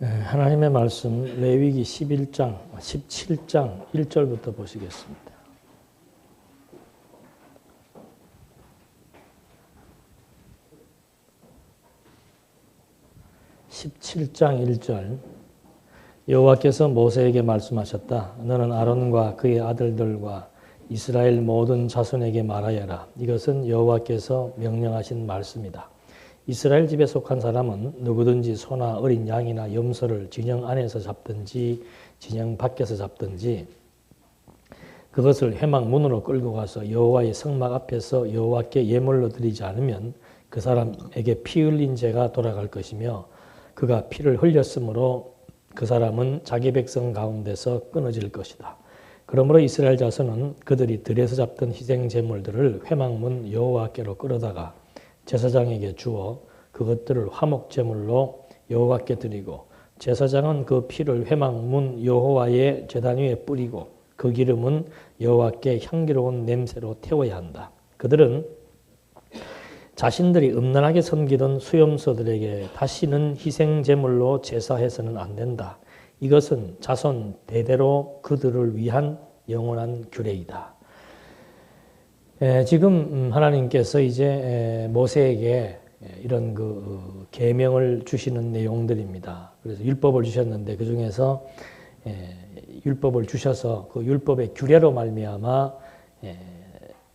하나님의 말씀 레위기 17장 1절부터 보시겠습니다. (17장 1절) 여호와께서 모세에게 말씀하셨다. 너는 아론과 그의 아들들과 이스라엘 모든 자손에게 말하여라. 이것은 여호와께서 명령하신 말씀이다. 이스라엘 집에 속한 사람은 누구든지 소나 어린 양이나 염소를 진영 안에서 잡든지 진영 밖에서 잡든지 그것을 회막 문으로 끌고 가서 여호와의 성막 앞에서 여호와께 예물로 드리지 않으면 그 사람에게 피 흘린 죄가 돌아갈 것이며 그가 피를 흘렸으므로 그 사람은 자기 백성 가운데서 끊어질 것이다. 그러므로 이스라엘 자손은 그들이 들에서 잡던 희생 제물들을 회막문 여호와께로 끌어다가 제사장에게 주어 그것들을 화목제물로 여호와께 드리고 제사장은 그 피를 회막문 여호와의 제단 위에 뿌리고 그 기름은 여호와께 향기로운 냄새로 태워야 한다. 그들은 자신들이 음란하게 섬기던 수염소들에게 다시는 희생제물로 제사해서는 안 된다. 이것은 자손 대대로 그들을 위한 영원한 규례이다. 지금 하나님께서 이제 모세에게 이런 그 계명을 주시는 내용들입니다. 그래서 율법을 주셨는데 그 중에서 율법을 주셔서 그 율법의 규례로 말미암아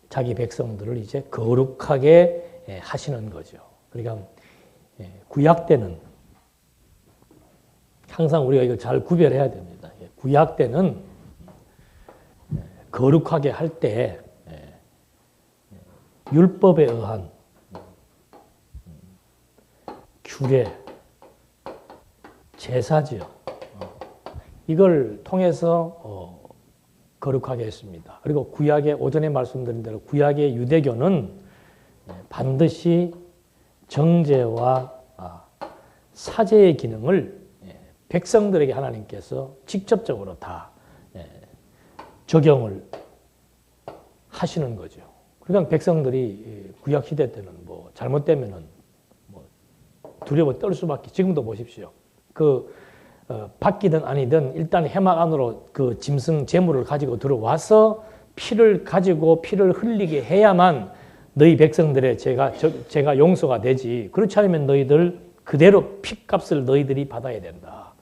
자기 백성들을 이제 거룩하게 하시는 거죠. 그러니까 구약 때는 항상 우리가 이걸 잘 구별해야 됩니다. 구약 때는 거룩하게 할 때 율법에 의한 규례, 제사지요. 이걸 통해서 거룩하게 했습니다. 그리고 구약의 오전에 말씀드린 대로 구약의 유대교는 반드시 정죄와 사죄의 기능을 백성들에게 하나님께서 직접적으로 다 적용을 하시는 거죠. 그러니까 백성들이 구약 시대 때는 뭐 잘못되면은 뭐 두려워 떨 수밖에. 지금도 보십시오. 바뀌든 아니든 일단 회막 안으로 그 짐승 제물을 가지고 들어와서 피를 흘리게 해야만 너희 백성들의 죄가 용서가 되지. 그렇지 않으면 너희들 그대로 핏값을 너희들이 받아야 된다.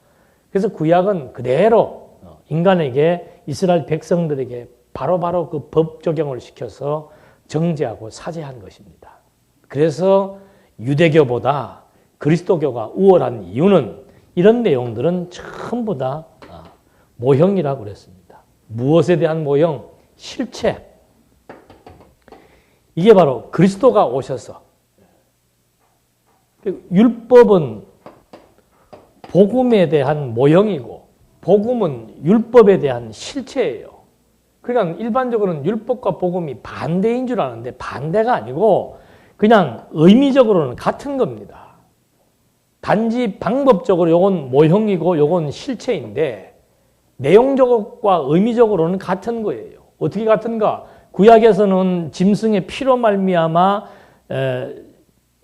그래서 구약은 그대로 인간에게 이스라엘 백성들에게 바로바로 그 법 적용을 시켜서 정죄하고 사죄한 것입니다. 그래서 유대교보다 그리스도교가 우월한 이유는 이런 내용들은 전부 다 모형이라고 그랬습니다. 무엇에 대한 모형? 실체. 이게 바로 그리스도가 오셔서 율법은 복음에 대한 모형이고 복음은 율법에 대한 실체예요. 그러니까 일반적으로는 율법과 복음이 반대인 줄 아는데 반대가 아니고 그냥 의미적으로는 같은 겁니다. 단지 방법적으로 요건 모형이고 요건 실체인데 내용적과 의미적으로는 같은 거예요. 어떻게 같은가? 구약에서는 짐승의 피로 말미암아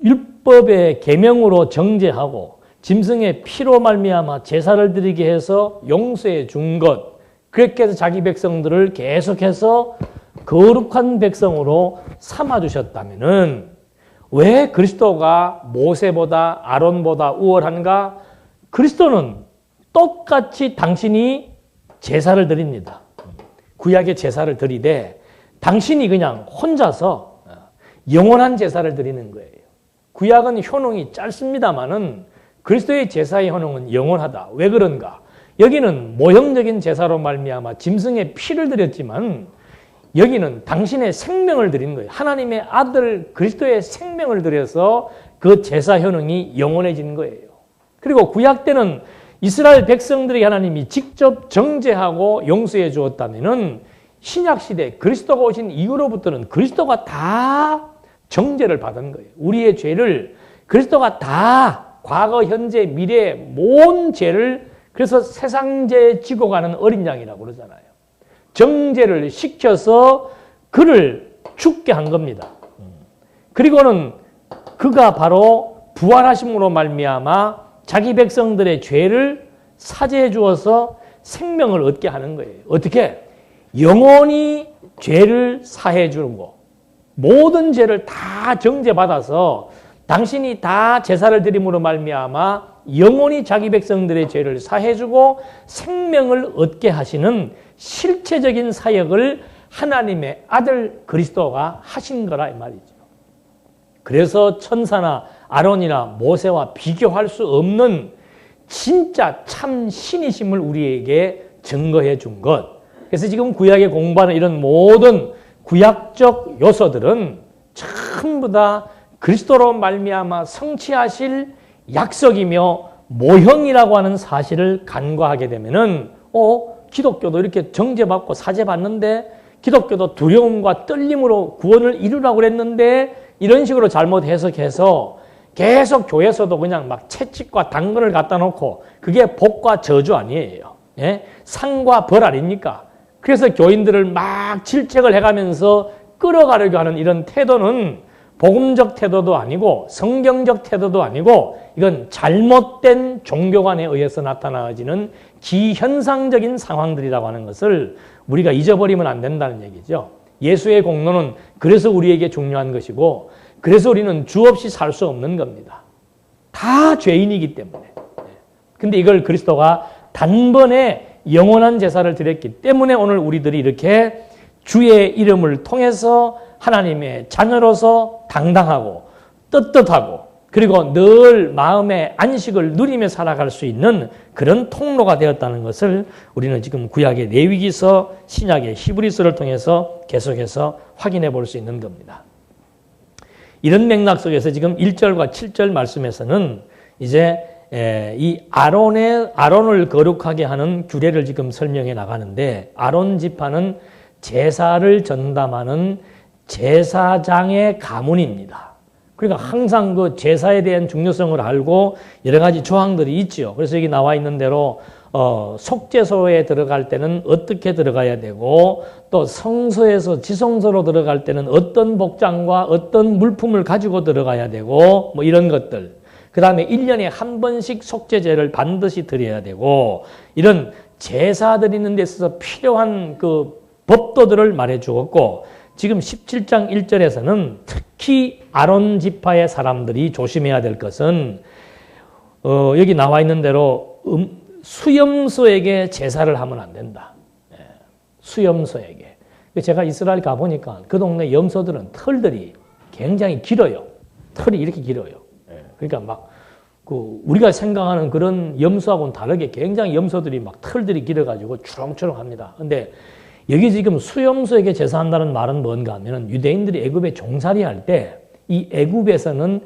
율법의 계명으로 정죄하고 짐승의 피로 말미암아 제사를 드리게 해서 용서해 준 것. 그렇게 해서 자기 백성들을 계속해서 거룩한 백성으로 삼아주셨다면은 왜 그리스도가 모세보다 아론보다 우월한가? 그리스도는 똑같이 당신이 제사를 드립니다. 구약의 제사를 드리되 당신이 그냥 혼자서 영원한 제사를 드리는 거예요. 구약은 효능이 짧습니다만은 그리스도의 제사의 효능은 영원하다. 왜 그런가? 여기는 모형적인 제사로 말미암아 짐승의 피를 드렸지만 여기는 당신의 생명을 드린 거예요. 하나님의 아들 그리스도의 생명을 드려서 그 제사 효능이 영원해진 거예요. 그리고 구약 때는 이스라엘 백성들이 하나님이 직접 정죄하고 용서해 주었다면은 신약 시대 그리스도가 오신 이후로부터는 그리스도가 다 정죄를 받은 거예요. 우리의 죄를 그리스도가 다 과거, 현재, 미래 모든 죄를 그래서 세상죄 지고 가는 어린 양이라고 그러잖아요. 정죄를 시켜서 그를 죽게 한 겁니다. 그리고는 그가 바로 부활하심으로 말미암아 자기 백성들의 죄를 사죄해 주어서 생명을 얻게 하는 거예요. 어떻게? 영원히 죄를 사해 주는 거. 모든 죄를 다 정죄받아서 당신이 다 제사를 드림으로 말미암아 영원히 자기 백성들의 죄를 사해 주고 생명을 얻게 하시는 실체적인 사역을 하나님의 아들 그리스도가 하신 거라 이 말이죠. 그래서 천사나 아론이나 모세와 비교할 수 없는 진짜 참 신이심을 우리에게 증거해 준 것. 그래서 지금 구약에 공부하는 이런 모든 구약적 요소들은 전부 다 그리스도로 말미암아 성취하실 약속이며 모형이라고 하는 사실을 간과하게 되면은 기독교도 이렇게 정죄받고 사죄받는데 기독교도 두려움과 떨림으로 구원을 이루라고 그랬는데 이런 식으로 잘못 해석해서 계속 교회에서도 그냥 막 채찍과 당근을 갖다 놓고 그게 복과 저주 아니에요. 예? 상과 벌 아닙니까? 그래서 교인들을 막 질책을 해가면서 끌어가려고 하는 이런 태도는 복음적 태도도 아니고 성경적 태도도 아니고 이건 잘못된 종교관에 의해서 나타나지는 기현상적인 상황들이라고 하는 것을 우리가 잊어버리면 안 된다는 얘기죠. 예수의 공로는 그래서 우리에게 중요한 것이고 그래서 우리는 주 없이 살 수 없는 겁니다. 다 죄인이기 때문에. 근데 이걸 그리스도가 단번에 영원한 제사를 드렸기 때문에 오늘 우리들이 이렇게 주의 이름을 통해서 하나님의 자녀로서 당당하고 떳떳하고 그리고 늘 마음의 안식을 누리며 살아갈 수 있는 그런 통로가 되었다는 것을 우리는 지금 구약의 레위기서, 신약의 히브리서를 통해서 계속해서 확인해 볼 수 있는 겁니다. 이런 맥락 속에서 지금 1절과 7절 말씀에서는 이제 이 아론을 거룩하게 하는 규례를 지금 설명해 나가는데 아론 지파는 제사를 전담하는 제사장의 가문입니다. 그러니까 항상 그 제사에 대한 중요성을 알고 여러 가지 조항들이 있죠. 그래서 여기 나와 있는 대로 속죄소에 들어갈 때는 어떻게 들어가야 되고 또 성소에서 지성소로 들어갈 때는 어떤 복장과 어떤 물품을 가지고 들어가야 되고 뭐 이런 것들. 그 다음에 1년에 한 번씩 속죄제를 반드시 드려야 되고 이런 제사 드리는 데 있어서 필요한 그 법도들을 말해 주었고 지금 17장 1절에서는 특히 아론 지파의 사람들이 조심해야 될 것은 여기 나와 있는 대로 수염소에게 제사를 하면 안 된다. 수염소에게. 제가 이스라엘 가보니까 그 동네 염소들은 털들이 굉장히 길어요. 털이 이렇게 길어요. 그러니까 막 우리가 생각하는 그런 염소하고는 다르게 굉장히 염소들이 막 털들이 길어가지고 주렁주렁합니다. 근데 여기 지금 수염소에게 제사한다는 말은 뭔가 하면은 유대인들이 애굽에 종살이할 때 이 애굽에서는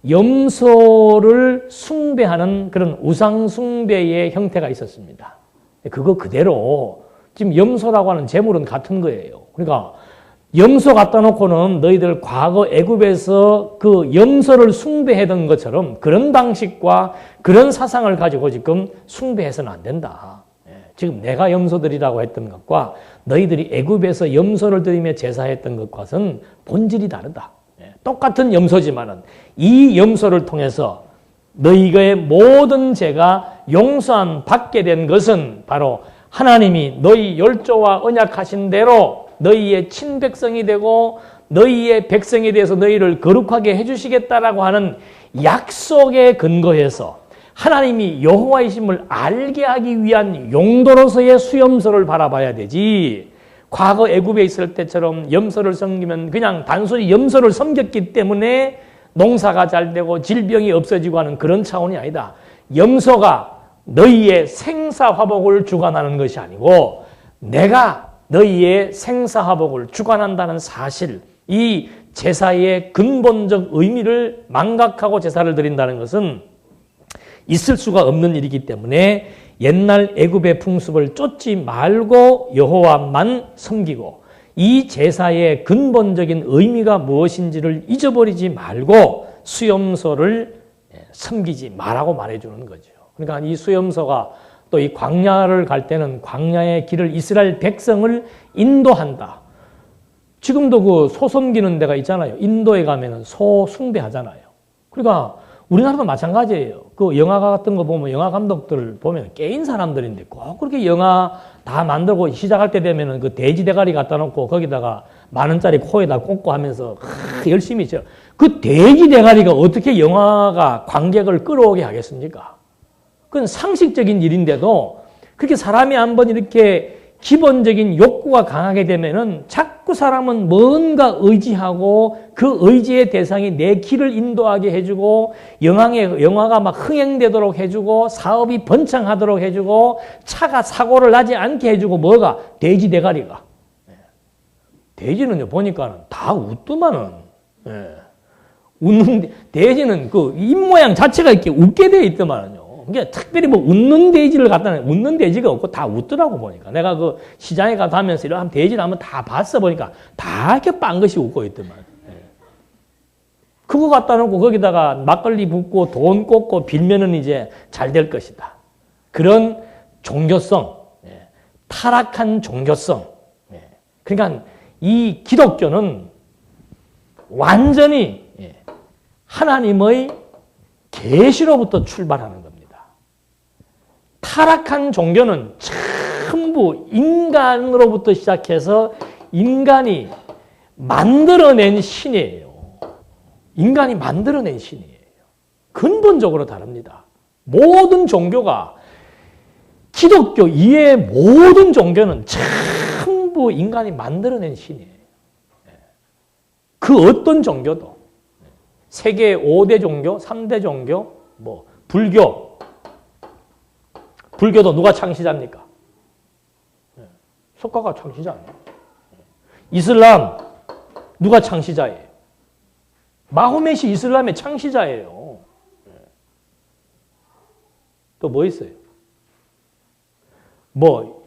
염소를 숭배하는 그런 우상 숭배의 형태가 있었습니다. 그거 그대로 지금 염소라고 하는 제물은 같은 거예요. 그러니까 염소 갖다 놓고는 너희들 과거 애굽에서 그 염소를 숭배하던 것처럼 그런 방식과 그런 사상을 가지고 지금 숭배해서는 안 된다. 지금 내가 염소들이라고 했던 것과 너희들이 애굽에서 염소를 드리며 제사했던 것과는 본질이 다르다. 똑같은 염소지만은 이 염소를 통해서 너희의 모든 죄가 용서함 받게 된 것은 바로 하나님이 너희 율조와 언약하신 대로 너희의 친백성이 되고 너희의 백성에 대해서 너희를 거룩하게 해주시겠다라고 하는 약속에 근거해서 하나님이 여호와이심을 알게 하기 위한 용도로서의 수염소를 바라봐야 되지 과거 애굽에 있을 때처럼 염소를 섬기면 그냥 단순히 염소를 섬겼기 때문에 농사가 잘 되고 질병이 없어지고 하는 그런 차원이 아니다. 염소가 너희의 생사화복을 주관하는 것이 아니고 내가 너희의 생사화복을 주관한다는 사실, 이 제사의 근본적 의미를 망각하고 제사를 드린다는 것은 있을 수가 없는 일이기 때문에 옛날 애굽의 풍습을 쫓지 말고 여호와만 섬기고 이 제사의 근본적인 의미가 무엇인지를 잊어버리지 말고 수염소를 섬기지 말라고 말해주는 거죠. 그러니까 이 수염소가 또 이 광야를 갈 때는 광야의 길을 이스라엘 백성을 인도한다. 지금도 그 소 섬기는 데가 있잖아요. 인도에 가면은 소 숭배하잖아요. 그러니까 우리나라도 마찬가지예요. 그 영화 같은 거 보면 영화 감독들 보면 깨인 사람들인데 꼭 그렇게 영화 다 만들고 시작할 때 되면은 그 돼지 대가리 갖다 놓고 거기다가 10,000원짜리 코에다 꽂고 하면서 열심히 있죠. 그 돼지 대가리가 어떻게 영화가 관객을 끌어오게 하겠습니까? 그건 상식적인 일인데도 그렇게 사람이 한번 이렇게 기본적인 욕구가 강하게 되면은 자꾸 사람은 뭔가 의지하고 그 의지의 대상이 내 길을 인도하게 해주고 영화가 막 흥행되도록 해주고 사업이 번창하도록 해주고 차가 사고를 나지 않게 해주고 뭐가? 돼지 대가리가. 돼지는요, 보니까는 다 웃더만은. 웃는, 돼지는 그 입모양 자체가 이렇게 웃게 돼 있더만은요. 그러니까 특별히 뭐 웃는 돼지를 갖다 내 웃는 돼지가 없고 다 웃더라고 보니까. 내가 그 시장에 가면서 이런 돼지를 한번 다 봤어 보니까 다 이렇게 빵긋이 웃고 있더만. 그거 갖다 놓고 거기다가 막걸리 붓고 돈 꽂고 빌면은 이제 잘 될 것이다. 그런 종교성, 타락한 종교성. 그러니까 이 기독교는 완전히 하나님의 계시로부터 출발하는 겁니다. 타락한 종교는 전부 인간으로부터 시작해서 인간이 만들어낸 신이에요. 인간이 만들어낸 신이에요. 근본적으로 다릅니다. 모든 종교가 기독교 이외의 모든 종교는 전부 인간이 만들어낸 신이에요. 그 어떤 종교도 세계 5대 종교, 3대 종교, 뭐 불교도 누가 창시자입니까? 석가가 창시자 아니에요. 이슬람 누가 창시자예요? 마호멧이 이슬람의 창시자예요. 또 뭐 있어요? 뭐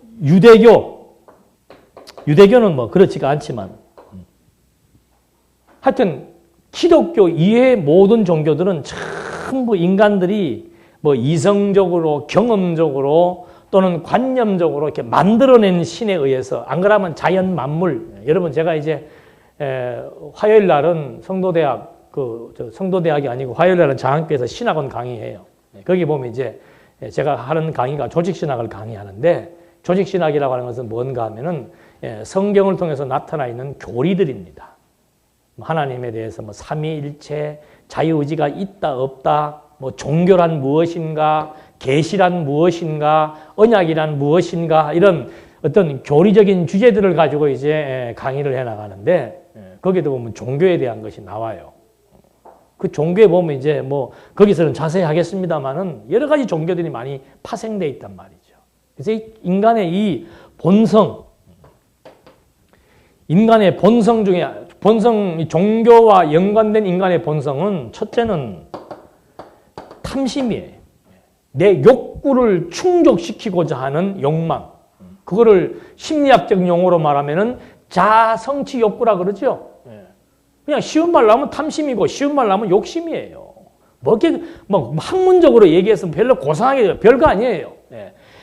유대교는 뭐 그렇지가 않지만 하여튼 기독교 이외의 모든 종교들은 전부 인간들이 뭐 이성적으로 경험적으로 또는 관념적으로 이렇게 만들어낸 신에 의해서 안 그러면 자연 만물 여러분 제가 이제 화요일 날은 성도대학이 아니고 화요일 날은 장학교에서 신학원 강의해요. 거기 보면 이제 제가 하는 강의가 조직신학을 강의하는데 조직신학이라고 하는 것은 뭔가 하면은 성경을 통해서 나타나 있는 교리들입니다. 하나님에 대해서 뭐 삼위일체, 자유의지가 있다 없다, 뭐 종교란 무엇인가, 계시란 무엇인가, 언약이란 무엇인가 이런 어떤 교리적인 주제들을 가지고 이제 강의를 해 나가는데 거기도 보면 종교에 대한 것이 나와요. 그 종교에 보면 이제 뭐 거기서는 자세히 하겠습니다만은 여러 가지 종교들이 많이 파생되어 있단 말이죠. 그래서 인간의 이 본성, 인간의 본성 중에 종교와 연관된 인간의 본성은 첫째는 탐심이에요. 내 욕구를 충족시키고자 하는 욕망. 그거를 심리학적 용어로 말하면은 자성취 욕구라 그러죠. 그냥 쉬운 말로 하면 탐심이고 쉬운 말로 하면 욕심이에요. 뭐 이렇게 뭐 학문적으로 얘기해서 별로 고상하게 별거 아니에요.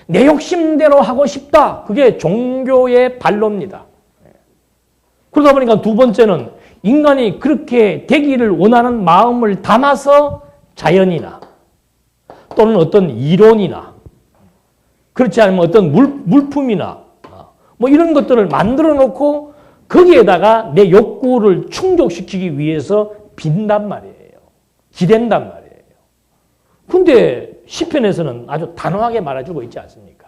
내 욕심대로 하고 싶다. 그게 종교의 반로입니다. 그러다 보니까 두 번째는 인간이 그렇게 되기를 원하는 마음을 담아서 자연이나 또는 어떤 이론이나 그렇지 않으면 어떤 물품이나 뭐 이런 것들을 만들어 놓고 거기에다가 내 욕구를 충족시키기 위해서 빈단 말이에요. 기댄단 말이에요. 근데 시편에서는 아주 단호하게 말해주고 있지 않습니까?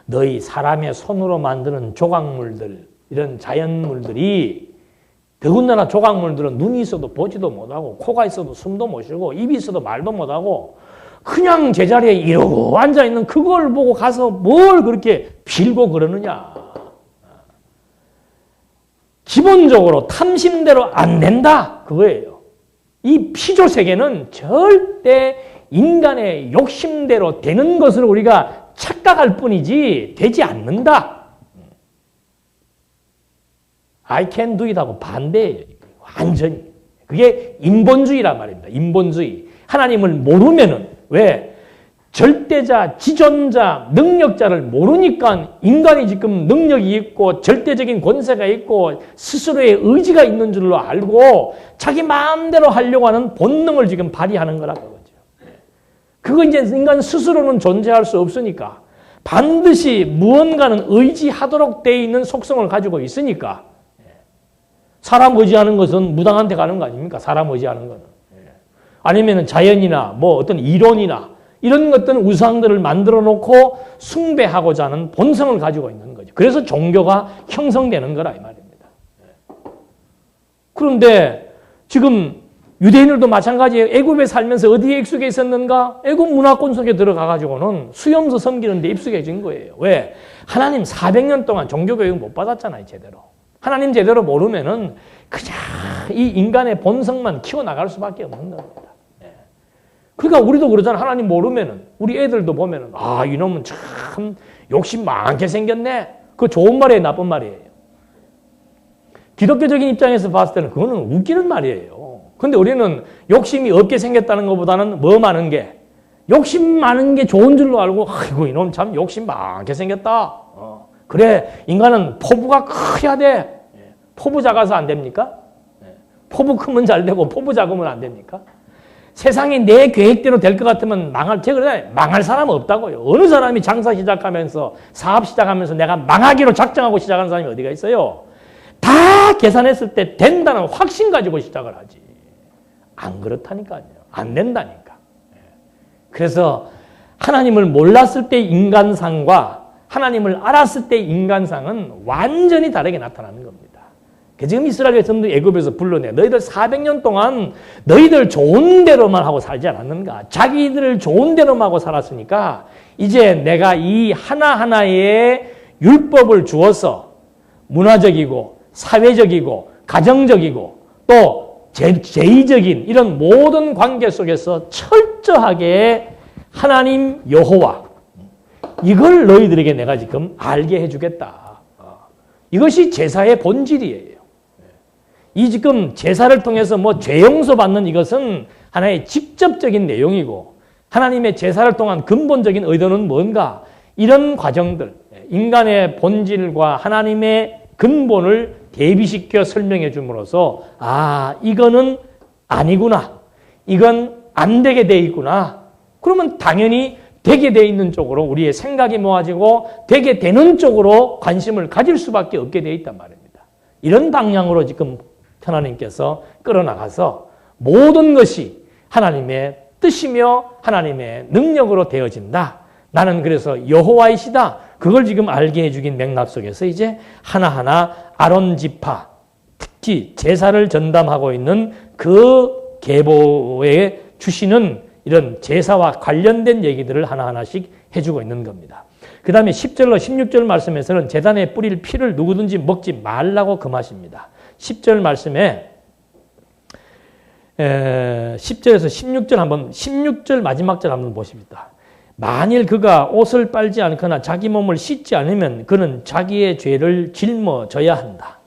너희 사람의 손으로 만드는 조각물들 이런 자연물들이 더군다나 조각물들은 눈이 있어도 보지도 못하고 코가 있어도 숨도 못 쉬고 입이 있어도 말도 못하고 그냥 제자리에 이러고 앉아있는 그걸 보고 가서 뭘 그렇게 빌고 그러느냐. 기본적으로 탐심대로 안 된다. 그거예요. 이 피조세계는 절대 인간의 욕심대로 되는 것을 우리가 착각할 뿐이지 되지 않는다. I can do it 하고 반대예요. 완전히. 그게 인본주의란 말입니다. 인본주의. 하나님을 모르면은 왜? 절대자, 지존자, 능력자를 모르니까 인간이 지금 능력이 있고 절대적인 권세가 있고 스스로의 의지가 있는 줄로 알고 자기 마음대로 하려고 하는 본능을 지금 발휘하는 거라 그거죠. 그거 이제 인간 스스로는 존재할 수 없으니까 반드시 무언가는 의지하도록 돼 있는 속성을 가지고 있으니까 사람 의지하는 것은 무당한테 가는 거 아닙니까? 사람 의지하는 거는. 아니면 자연이나 뭐 어떤 이론이나 이런 것들은 우상들을 만들어 놓고 숭배하고자 하는 본성을 가지고 있는 거죠. 그래서 종교가 형성되는 거라 이 말입니다. 그런데 지금 유대인들도 마찬가지예요. 애굽에 살면서 어디에 익숙해 있었는가? 애굽 문화권 속에 들어가가지고는 수염소 섬기는 데 익숙해진 거예요. 왜? 하나님 400년 동안 종교교육 못 받았잖아요, 제대로. 하나님 제대로 모르면은 그냥 이 인간의 본성만 키워나갈 수밖에 없는 겁니다. 그러니까 우리도 그러잖아. 하나님 모르면은 우리 애들도 보면은 아, 이놈은 참 욕심 많게 생겼네. 그거 좋은 말이에요, 나쁜 말이에요? 기독교적인 입장에서 봤을 때는 그거는 웃기는 말이에요. 근데 우리는 욕심이 없게 생겼다는 것보다는 뭐 많은 게 욕심 많은 게 좋은 줄로 알고 아이고 이놈 참 욕심 많게 생겼다. 그래 인간은 포부가 커야 돼. 포부 작아서 안 됩니까? 포부 크면 잘 되고 포부 작으면 안 됩니까? 세상이 내 계획대로 될 것 같으면 망할 사람 없다고요. 어느 사람이 장사 시작하면서 사업 시작하면서 내가 망하기로 작정하고 시작하는 사람이 어디가 있어요? 다 계산했을 때 된다는 확신 가지고 시작을 하지. 안 그렇다니까요. 안 된다니까. 그래서 하나님을 몰랐을 때 인간상과 하나님을 알았을 때 인간상은 완전히 다르게 나타나는 겁니다. 지금 이스라엘 백성들 애굽에서 불러내. 너희들 400년 동안 너희들 좋은 대로만 하고 살지 않았는가? 자기들을 좋은 대로만 하고 살았으니까 이제 내가 이 하나하나의 율법을 주어서 문화적이고 사회적이고 가정적이고 또 제의적인 이런 모든 관계 속에서 철저하게 하나님 여호와 이걸 너희들에게 내가 지금 알게 해주겠다. 이것이 제사의 본질이에요. 이 지금 제사를 통해서 뭐 죄 용서 받는 이것은 하나의 직접적인 내용이고 하나님의 제사를 통한 근본적인 의도는 뭔가 이런 과정들 인간의 본질과 하나님의 근본을 대비시켜 설명해 줌으로써 아 이거는 아니구나 이건 안 되게 돼 있구나 그러면 당연히 되게 돼 있는 쪽으로 우리의 생각이 모아지고 되게 되는 쪽으로 관심을 가질 수밖에 없게 돼 있단 말입니다. 이런 방향으로 지금 하나님께서 끌어나가서 모든 것이 하나님의 뜻이며 하나님의 능력으로 되어진다. 나는 그래서 여호와이시다. 그걸 지금 알게 해주긴 맥락 속에서 이제 하나하나 아론 지파, 특히 제사를 전담하고 있는 그 계보에 주시는 이런 제사와 관련된 얘기들을 하나하나씩 해주고 있는 겁니다. 그 다음에 10절로 16절 말씀에서는 제단에 뿌릴 피를 누구든지 먹지 말라고 금하십니다. 10절 말씀에 10절에서 16절 한번 16절 마지막 절 한번 보십니다. 만일 그가 옷을 빨지 않거나 자기 몸을 씻지 않으면 그는 자기의 죄를 짊어져야 한다.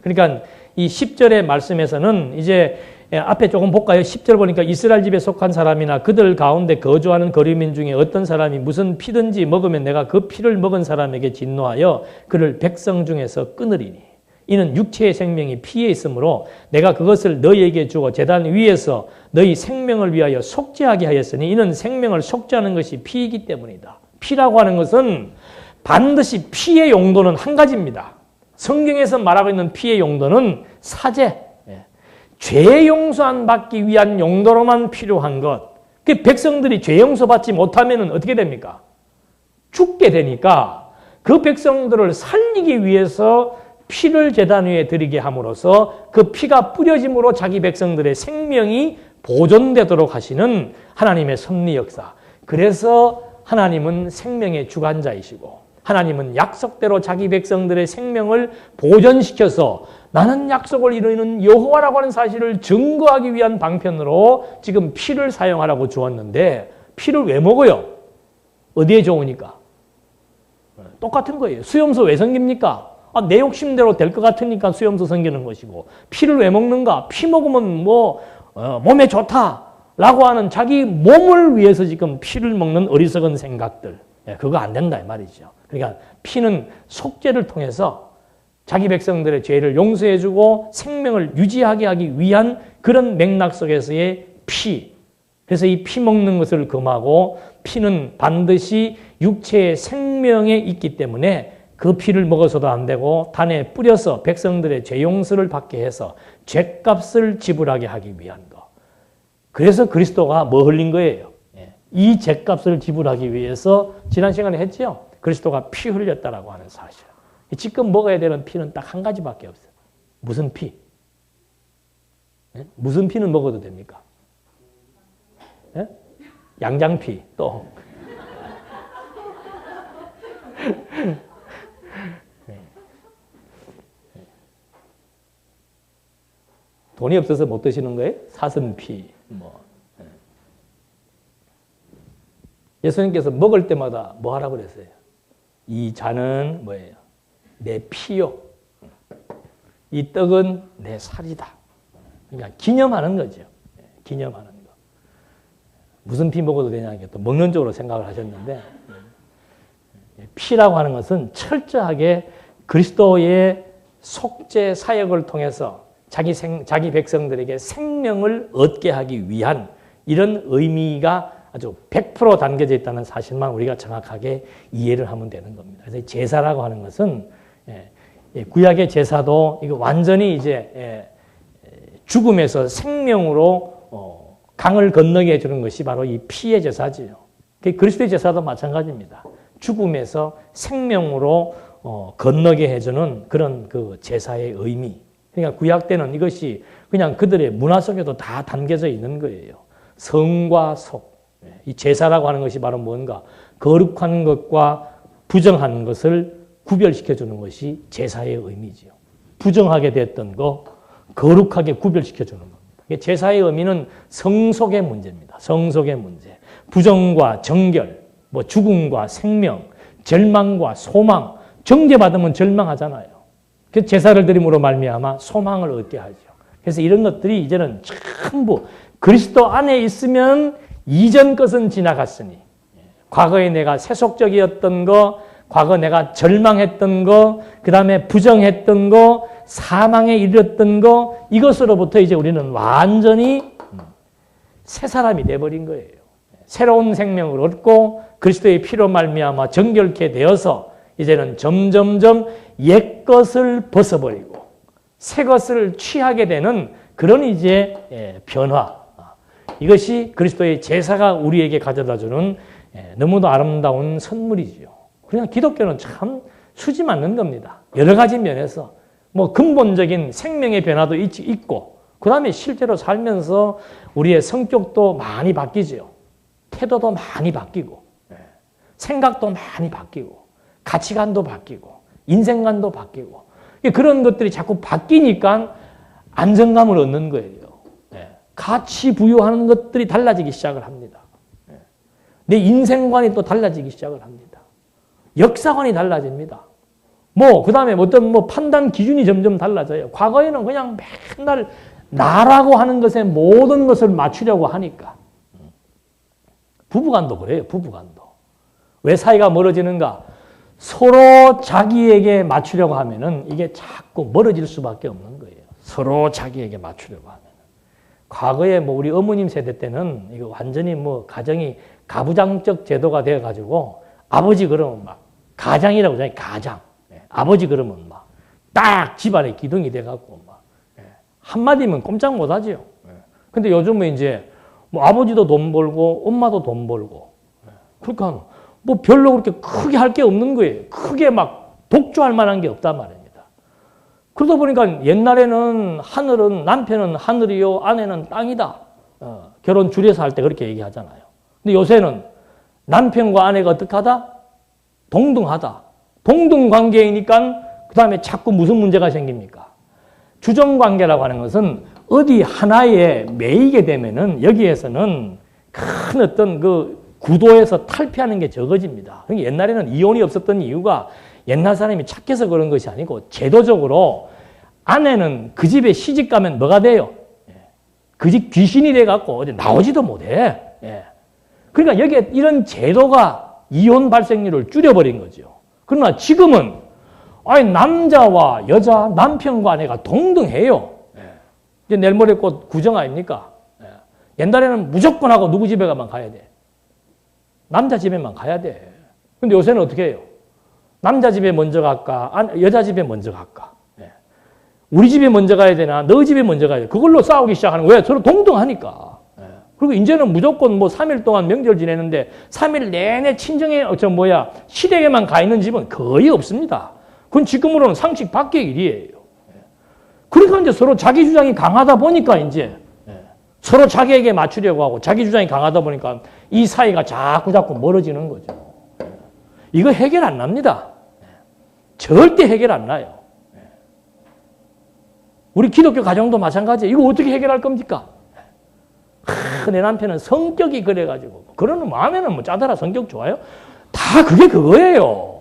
그러니까 이 10절의 말씀에서는 이제 앞에 조금 볼까요? 10절 보니까 이스라엘 집에 속한 사람이나 그들 가운데 거주하는 거류민 중에 어떤 사람이 무슨 피든지 먹으면 내가 그 피를 먹은 사람에게 진노하여 그를 백성 중에서 끊으리니 이는 육체의 생명이 피에 있으므로 내가 그것을 너희에게 주고 제단 위에서 너희 생명을 위하여 속죄하게 하였으니 이는 생명을 속죄하는 것이 피이기 때문이다. 피라고 하는 것은 반드시 피의 용도는 한 가지입니다. 성경에서 말하고 있는 피의 용도는 사죄, 죄 용서안 받기 위한 용도로만 필요한 것. 그 백성들이 죄 용서 받지 못하면 어떻게 됩니까? 죽게 되니까 그 백성들을 살리기 위해서 피를 제단 위에 드리게 함으로써 그 피가 뿌려짐으로 자기 백성들의 생명이 보존되도록 하시는 하나님의 섭리 역사. 그래서 하나님은 생명의 주관자이시고 하나님은 약속대로 자기 백성들의 생명을 보존시켜서 나는 약속을 이루는 여호와라고 하는 사실을 증거하기 위한 방편으로 지금 피를 사용하라고 주었는데 피를 왜 먹어요? 어디에 좋으니까? 똑같은 거예요. 수염소 왜 섬깁니까? 내 욕심대로 될 것 같으니까 수염소 섬기는 것이고 피를 왜 먹는가? 피 먹으면 몸에 좋다라고 하는 자기 몸을 위해서 지금 피를 먹는 어리석은 생각들. 그거 안 된다 이 말이죠. 그러니까 피는 속죄를 통해서 자기 백성들의 죄를 용서해주고 생명을 유지하게 하기 위한 그런 맥락 속에서의 피. 그래서 이 피 먹는 것을 금하고 피는 반드시 육체의 생명에 있기 때문에 그 피를 먹어서도 안 되고 단에 뿌려서 백성들의 죄 용서를 받게 해서 죄값을 지불하게 하기 위한 거. 그래서 그리스도가 뭐 흘린 거예요? 이 죄값을 지불하기 위해서 지난 시간에 했죠. 그리스도가 피 흘렸다라고 하는 사실. 지금 먹어야 되는 피는 딱 한 가지밖에 없어요. 무슨 피? 무슨 피는 먹어도 됩니까? 양장피 또. 돈이 없어서 못 드시는 거예요? 사슴피. 뭐. 예수님께서 먹을 때마다 뭐 하라고 그랬어요? 이 잔은 뭐예요? 내 피요. 이 떡은 내 살이다. 그러니까 기념하는 거죠. 기념하는 거. 무슨 피 먹어도 되냐, 이게 또 먹는 쪽으로 생각을 하셨는데, 피라고 하는 것은 철저하게 그리스도의 속죄 사역을 통해서 자기 백성들에게 생명을 얻게 하기 위한 이런 의미가 아주 100% 담겨져 있다는 사실만 우리가 정확하게 이해를 하면 되는 겁니다. 그래서 제사라고 하는 것은 구약의 제사도 이거 완전히 이제 죽음에서 생명으로 강을 건너게 해주는 것이 바로 이 피의 제사지요. 그리스도의 제사도 마찬가지입니다. 죽음에서 생명으로 건너게 해주는 그런 그 제사의 의미. 그러니까 구약 때는 이것이 그냥 그들의 문화 속에도 다 담겨져 있는 거예요. 성과 속. 이 제사라고 하는 것이 바로 뭔가 거룩한 것과 부정한 것을 구별시켜주는 것이 제사의 의미지요. 부정하게 됐던 거, 거룩하게 구별시켜주는 겁니다. 제사의 의미는 성속의 문제입니다. 성속의 문제. 부정과 정결, 뭐 죽음과 생명, 절망과 소망. 정죄받으면 절망하잖아요. 그래서 제사를 드림으로 말미암아 소망을 얻게 하죠. 그래서 이런 것들이 이제는 전부 그리스도 안에 있으면 이전 것은 지나갔으니, 과거에 내가 세속적이었던 거, 과거 내가 절망했던 거, 그 다음에 부정했던 거, 사망에 이르렀던 거, 이것으로부터 이제 우리는 완전히 새 사람이 돼버린 거예요. 새로운 생명을 얻고 그리스도의 피로 말미암아 정결케 되어서 이제는 점점점 옛 것을 벗어버리고 새 것을 취하게 되는 그런 이제 변화. 이것이 그리스도의 제사가 우리에게 가져다주는 너무도 아름다운 선물이지요. 그냥 기독교는 참 수지 맞는 겁니다. 여러 가지 면에서 뭐 근본적인 생명의 변화도 있고, 그 다음에 실제로 살면서 우리의 성격도 많이 바뀌죠. 태도도 많이 바뀌고, 생각도 많이 바뀌고, 가치관도 바뀌고, 인생관도 바뀌고, 그런 것들이 자꾸 바뀌니까 안정감을 얻는 거예요. 가치 부여하는 것들이 달라지기 시작을 합니다. 내 인생관이 또 달라지기 시작을 합니다. 역사관이 달라집니다. 그 다음에 어떤 판단 기준이 점점 달라져요. 과거에는 그냥 맨날 나라고 하는 것에 모든 것을 맞추려고 하니까. 부부간도 그래요, 부부간도. 왜 사이가 멀어지는가? 서로 자기에게 맞추려고 하면은 이게 자꾸 멀어질 수밖에 없는 거예요. 서로 자기에게 맞추려고 하면. 과거에 우리 어머님 세대 때는 이거 완전히 가정이 가부장적 제도가 되어가지고 아버지 그러면 막 가장이라고 하잖아요. 가장. 아버지 그러면 막 딱 집안의 기둥이 돼갖고 막 한마디면 꼼짝 못하지요. 근데 요즘은 이제 아버지도 돈 벌고 엄마도 돈 벌고 그러니까 별로 그렇게 크게 할 게 없는 거예요. 크게 막 독주할 만한 게 없단 말입니다. 그러다 보니까 옛날에는 하늘은, 남편은 하늘이요, 아내는 땅이다. 결혼 줄여서 할 때 그렇게 얘기하잖아요. 근데 요새는 남편과 아내가 어떻게 하다? 동등하다. 동등 관계이니까 그 다음에 자꾸 무슨 문제가 생깁니까? 주정 관계라고 하는 것은 어디 하나에 매이게 되면은 여기에서는 큰 어떤 그 구도에서 탈피하는 게 적어집니다. 그러니까 옛날에는 이혼이 없었던 이유가 옛날 사람이 착해서 그런 것이 아니고 제도적으로 아내는 그 집에 시집 가면 뭐가 돼요? 그 집 귀신이 돼갖고 어디 나오지도 못해. 그러니까 여기에 이런 제도가 이혼 발생률을 줄여버린 거죠. 그러나 지금은 남자와 여자, 남편과 아내가 동등해요. 이제 내일 모레 곧 구정 아닙니까? 옛날에는 무조건 하고 누구 집에만 가야 돼. 남자 집에만 가야 돼. 근데 요새는 어떻게 해요? 남자 집에 먼저 갈까? 여자 집에 먼저 갈까? 예. 우리 집에 먼저 가야 되나? 너 집에 먼저 가야 돼. 그걸로 싸우기 시작하는 거예요. 서로 동등하니까. 예. 그리고 이제는 무조건 뭐 3일 동안 명절 지내는데 3일 내내 친정에 시댁에만 가 있는 집은 거의 없습니다. 그건 지금으로는 상식 밖의 일이에요. 예. 그러니까 이제 서로 자기 주장이 강하다 보니까 이제 서로 자기에게 맞추려고 하고 자기 주장이 강하다 보니까 이 사이가 자꾸 멀어지는 거죠. 이거 해결 안 납니다. 절대 해결 안 나요. 우리 기독교 가정도 마찬가지예요. 이거 어떻게 해결할 겁니까? 내 남편은 성격이 그래가지고 그러는 마음에는 뭐 짜더라 성격 좋아요? 다 그게 그거예요.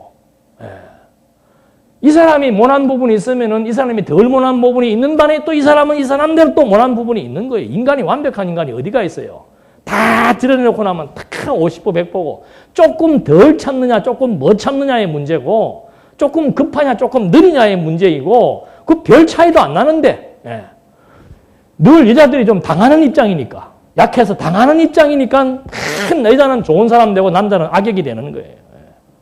이 사람이 모난 부분이 있으면은 이 사람이 덜 모난 부분이 있는 반에 또 이 사람은 이 사람대로 또 모난 부분이 있는 거예요. 인간이 완벽한 인간이 어디가 있어요? 다 드러내놓고 나면 딱 50보 100보고 조금 덜 참느냐 조금 뭐 참느냐의 문제고 조금 급하냐 조금 느리냐의 문제이고 그 별 차이도 안 나는데 늘 여자들이 좀 당하는 입장이니까 약해서 당하는 입장이니까 큰 여자는 좋은 사람 되고 남자는 악역이 되는 거예요.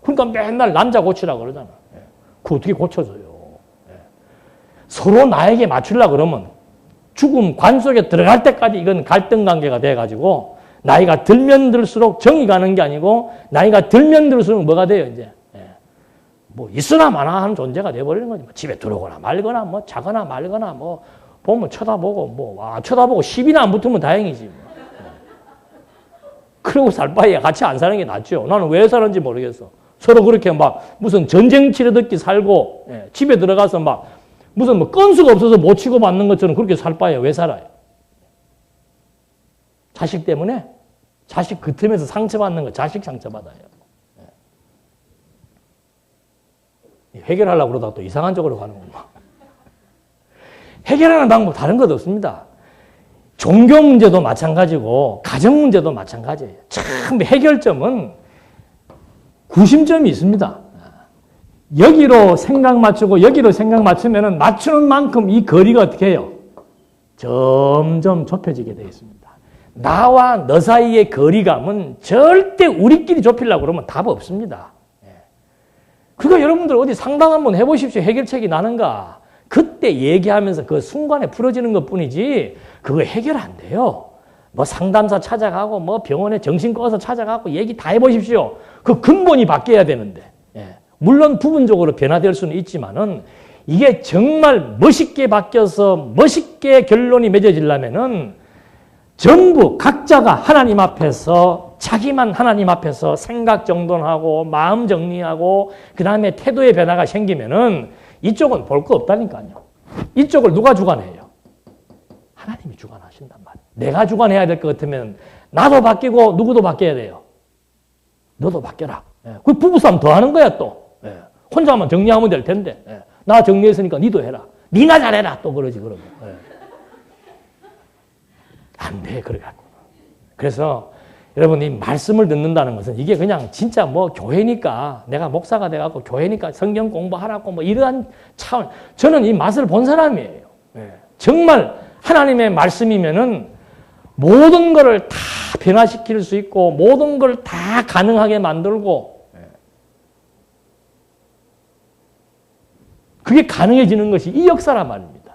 그러니까 맨날 남자 고치라고 그러잖아. 그거 어떻게 고쳐져요? 서로 나에게 맞추려고 그러면 죽음 관 속에 들어갈 때까지 이건 갈등 관계가 돼가지고 나이가 들면 들수록 정이 가는 게 아니고 나이가 들면 들수록 뭐가 돼요 이제 뭐 있으나 마나 하는 존재가 돼버리는 거지. 뭐 집에 들어오거나 말거나 뭐 자거나 말거나 뭐 보면 쳐다보고 뭐 쳐다보고 10이나 안 붙으면 다행이지. 뭐. 그러고 살 바에 같이 안 사는 게 낫죠. 나는 왜 사는지 모르겠어. 서로 그렇게 막 무슨 전쟁 치르듯이 살고 집에 들어가서 막 무슨 뭐 건수가 없어서 못 치고 받는 것처럼 그렇게 살 바에 왜 살아요? 자식 때문에? 자식 그 틈에서 상처받는 거 자식 상처받아요. 해결하려고 그러다가 또 이상한 쪽으로 가는구만. 해결하는 방법 다른 것 없습니다. 종교 문제도 마찬가지고 가정 문제도 마찬가지예요. 참 해결점은 구심점이 있습니다. 여기로 생각 맞추고 여기로 생각 맞추면은 맞추는 만큼 이 거리가 어떻게 해요? 점점 좁혀지게 되어 있습니다. 나와 너 사이의 거리감은 절대 우리끼리 좁히려고 그러면 답 없습니다. 그러니까 여러분들 어디 상담 한번 해보십시오. 해결책이 나는가? 그때 얘기하면서 그 순간에 풀어지는 것 뿐이지 그거 해결 안 돼요. 뭐 상담사 찾아가고 뭐 병원에 정신과에서 찾아가고 얘기 다 해보십시오. 그 근본이 바뀌어야 되는데 물론 부분적으로 변화될 수는 있지만은 이게 정말 멋있게 바뀌어서 멋있게 결론이 맺어지려면은 전부 각자가 하나님 앞에서 자기만 하나님 앞에서 생각 정돈하고 마음 정리하고 그 다음에 태도의 변화가 생기면은 이쪽은 볼 거 없다니까요. 이쪽을 누가 주관해요? 하나님이 주관하신단 말이에요. 내가 주관해야 될 것 같으면 나도 바뀌고 누구도 바뀌어야 돼요. 너도 바뀌어라. 그 부부싸움 더 하는 거야 또. 혼자만 정리하면 될 텐데. 나 정리했으니까 니도 해라. 니나 잘해라. 또 그러지 그러면. 안 돼. 그래 갖고. 그래서 여러분 이 말씀을 듣는다는 것은 이게 그냥 진짜 뭐 교회니까 내가 목사가 돼갖고 교회니까 성경 공부하라고 뭐 이러한 차원. 저는 이 맛을 본 사람이에요. 정말 하나님의 말씀이면은 모든 것을 다 변화시킬 수 있고 모든 걸 다 가능하게 만들고 그게 가능해지는 것이 이 역사란 말입니다.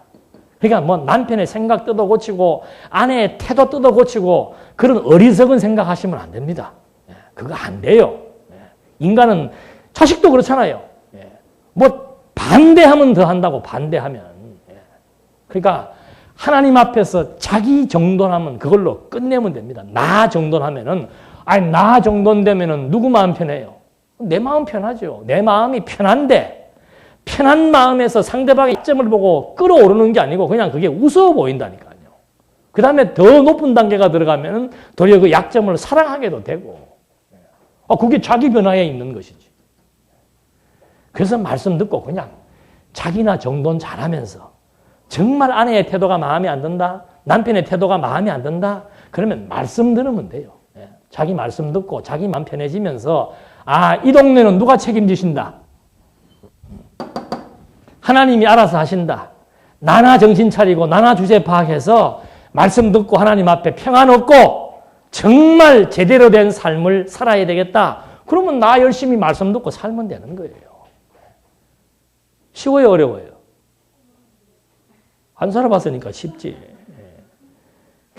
그러니까 뭐 남편의 생각 뜯어 고치고 아내의 태도 뜯어 고치고 그런 어리석은 생각하시면 안 됩니다. 그거 안 돼요. 인간은 자식도 그렇잖아요. 뭐 반대하면 더 한다고 반대하면. 그러니까 하나님 앞에서 자기 정돈하면 그걸로 끝내면 됩니다. 나 정돈하면은 아니 나 정돈되면은 누구 마음 편해요? 내 마음 편하죠. 내 마음이 편한데 편한 마음에서 상대방의 약점을 보고 끌어오르는 게 아니고 그냥 그게 우스워 보인다니까요. 그 다음에 더 높은 단계가 들어가면 도리어 그 약점을 사랑하게도 되고 그게 자기 변화에 있는 것이지. 그래서 말씀 듣고 그냥 자기나 정돈 잘하면서 정말 아내의 태도가 마음에 안 든다? 남편의 태도가 마음에 안 든다? 그러면 말씀 들으면 돼요. 자기 말씀 듣고 자기 마음 편해지면서 이 동네는 누가 책임지신다? 하나님이 알아서 하신다. 나나 정신 차리고 나나 주제 파악해서 말씀 듣고 하나님 앞에 평안 얻고 정말 제대로 된 삶을 살아야 되겠다. 그러면 나 열심히 말씀 듣고 살면 되는 거예요. 쉬워요, 어려워요? 안 살아봤으니까 쉽지.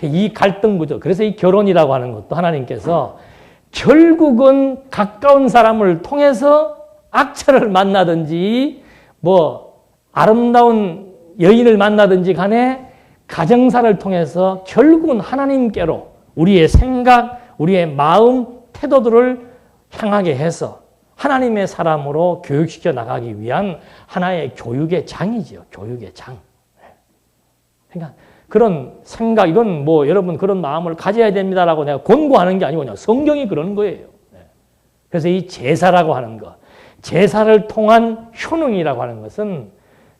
이 갈등 구조. 그래서 이 결혼이라고 하는 것도 하나님께서 결국은 가까운 사람을 통해서 악처를 만나든지 뭐 아름다운 여인을 만나든지 간에 가정사를 통해서 결국은 하나님께로 우리의 생각, 우리의 마음, 태도들을 향하게 해서 하나님의 사람으로 교육시켜 나가기 위한 하나의 교육의 장이지요. 교육의 장. 그러니까 그런 생각, 이건 뭐 여러분 그런 마음을 가져야 됩니다라고 내가 권고하는 게 아니고 그냥 성경이 그런 거예요. 그래서 이 제사라고 하는 것, 제사를 통한 효능이라고 하는 것은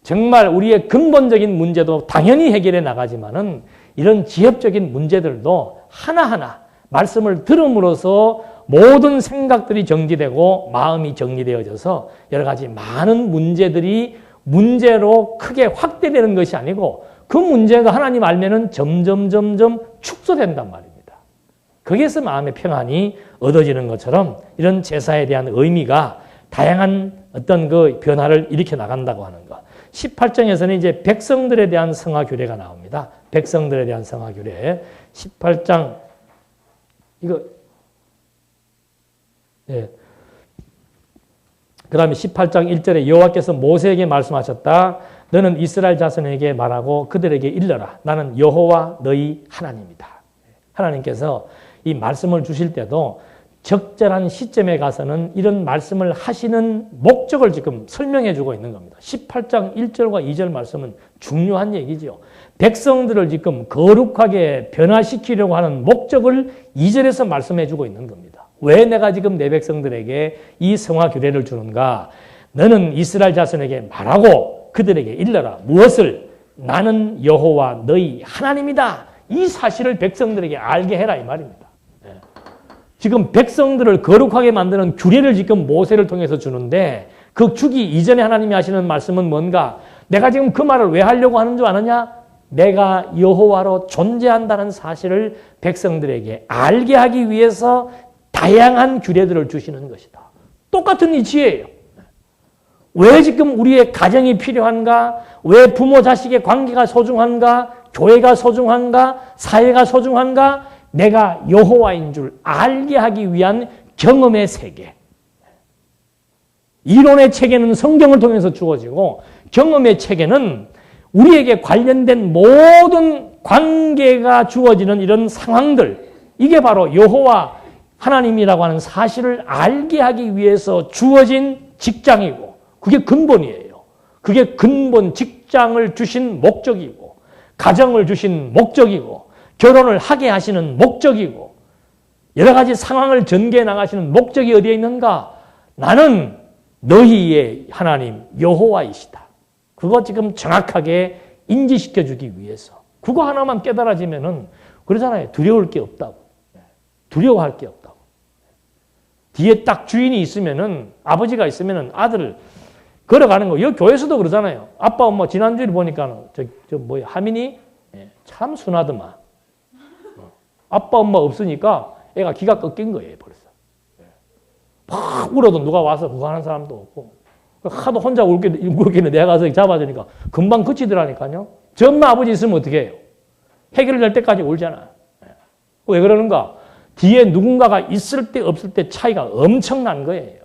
정말 우리의 근본적인 문제도 당연히 해결해 나가지만은 이런 지엽적인 문제들도 하나하나 말씀을 들음으로써 모든 생각들이 정지되고 마음이 정리되어져서 여러 가지 많은 문제들이 문제로 크게 확대되는 것이 아니고 그 문제가 하나님 알면은 점점 축소된단 말입니다. 거기에서 마음의 평안이 얻어지는 것처럼 이런 제사에 대한 의미가 다양한 어떤 그 변화를 일으켜 나간다고 하는 것. 18장에서는 이제 백성들에 대한 성화 규례가 나옵니다. 백성들에 대한 성화 규례. 18장 이거 그다음에 18장 1절에 여호와께서 모세에게 말씀하셨다. 너는 이스라엘 자손에게 말하고 그들에게 일러라. 나는 여호와 너희 하나님이다. 하나님께서 이 말씀을 주실 때도 적절한 시점에 가서는 이런 말씀을 하시는 목적을 지금 설명해 주고 있는 겁니다. 18장 1절과 2절 말씀은 중요한 얘기죠. 백성들을 지금 거룩하게 변화시키려고 하는 목적을 2절에서 말씀해 주고 있는 겁니다. 왜 내가 지금 내 백성들에게 이 성화 규례를 주는가? 너는 이스라엘 자손에게 말하고 그들에게 일러라. 무엇을? 나는 여호와 너희 하나님이다. 이 사실을 백성들에게 알게 해라 이 말입니다. 지금 백성들을 거룩하게 만드는 규례를 지금 모세를 통해서 주는데 그 주기 이전에 하나님이 하시는 말씀은 뭔가? 내가 지금 그 말을 왜 하려고 하는 줄 아느냐? 내가 여호와로 존재한다는 사실을 백성들에게 알게 하기 위해서 다양한 규례들을 주시는 것이다. 똑같은 이치예요. 왜 지금 우리의 가정이 필요한가? 왜 부모 자식의 관계가 소중한가? 교회가 소중한가? 사회가 소중한가? 내가 여호와인 줄 알게 하기 위한 경험의 세계. 이론의 체계는 성경을 통해서 주어지고 경험의 체계는 우리에게 관련된 모든 관계가 주어지는 이런 상황들. 이게 바로 여호와 하나님이라고 하는 사실을 알게 하기 위해서 주어진 직장이고 그게 근본이에요. 그게 근본 직장을 주신 목적이고 가정을 주신 목적이고 결혼을 하게 하시는 목적이고 여러 가지 상황을 전개해 나가시는 목적이 어디에 있는가? 나는 너희의 하나님 여호와이시다. 그거 지금 정확하게 인지시켜 주기 위해서 그거 하나만 깨달아지면은 그러잖아요. 두려울 게 없다고. 두려워할 게 없다고. 뒤에 딱 주인이 있으면은 아버지가 있으면은 아들을 걸어가는 거. 여기 교회에서도 그러잖아요. 아빠 엄마 지난주에 보니까 뭐야 하민이 참 순하더만. 아빠 엄마 없으니까 애가 기가 꺾인 거예요 벌써. 막 울어도 누가 와서 그거 하는 사람도 없고 하도 혼자 울겠는데 내가 가서 잡아주니까 금방 그치더라니까요. 저 엄마 아버지 있으면 어떻게 해요? 해결될 때까지 울잖아. 왜 그러는가? 뒤에 누군가가 있을 때 없을 때 차이가 엄청난 거예요.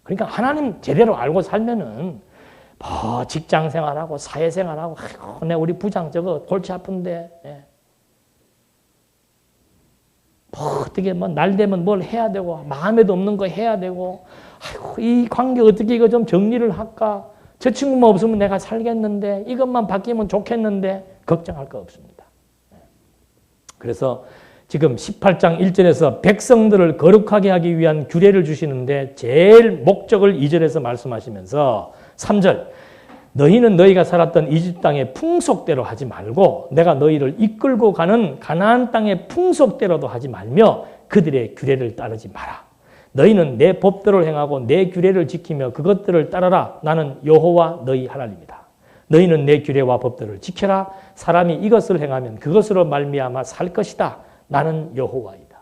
그러니까 하나님 제대로 알고 살면은 뭐 직장 생활하고 사회 생활하고 아이고 내 우리 부장 저거 골치 아픈데 뭐 어떻게 뭐 날 되면 뭘 해야 되고 마음에도 없는 거 해야 되고 아이고 이 관계 어떻게 이거 좀 정리를 할까? 저 친구만 없으면 내가 살겠는데 이것만 바뀌면 좋겠는데 걱정할 거 없습니다. 그래서 지금 18장 1절에서 백성들을 거룩하게 하기 위한 규례를 주시는데 제일 목적을 2절에서 말씀하시면서 3절 너희는 너희가 살았던 이집 땅의 풍속대로 하지 말고 내가 너희를 이끌고 가는 가나안 땅의 풍속대로도 하지 말며 그들의 규례를 따르지 마라. 너희는 내 법대로 행하고 내 규례를 지키며 그것들을 따르라. 나는 여호와 너희 하나님이다. 너희는 내 규례와 법들을 지켜라. 사람이 이것을 행하면 그것으로 말미암아 살 것이다. 나는 여호와이다.